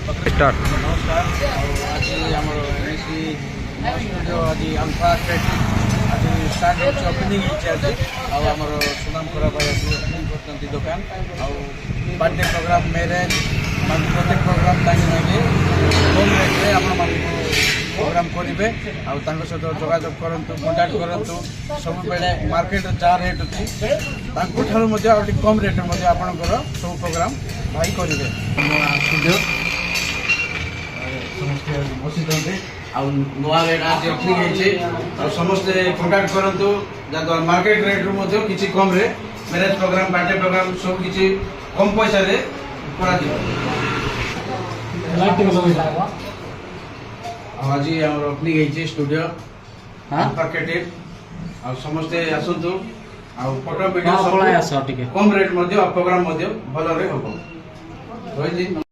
start नमस्कार आज आम एनएसी स्टूडियो आज अल्फा आज स्टार्ट हो ओपनिंग आज आम सुनाम खरा भाई आज ओपनिंग कर दुकान बर्थडे प्रोग्राम मैरेज मान प्रत्येक प्रोग्राम लगे कम रेट्रे आप प्रोग्राम करेंगे सहित जोगाजोग करूँ कंटाक्ट करूँ सब बेले मार्केट जहाँ रेट अच्छी कम रेट्रे आपंकर सब प्रोग्राम भाई करेंगे स्टूडियो समस्ते बसी नुआ रेट आज ओपनिंग होती समस्ते कंटाक्ट करूँ मार्केट रेट्रु किसी कम रे मैरेज प्रोग्राम बर्थडे प्रोग्राम सब किसी कम पैसा रे आज आम ओपनिंग होती स्टूडियो मार्केट समस्ते आसतु फोटो वीडियो कम रेट प्रोग्राम भल हम रही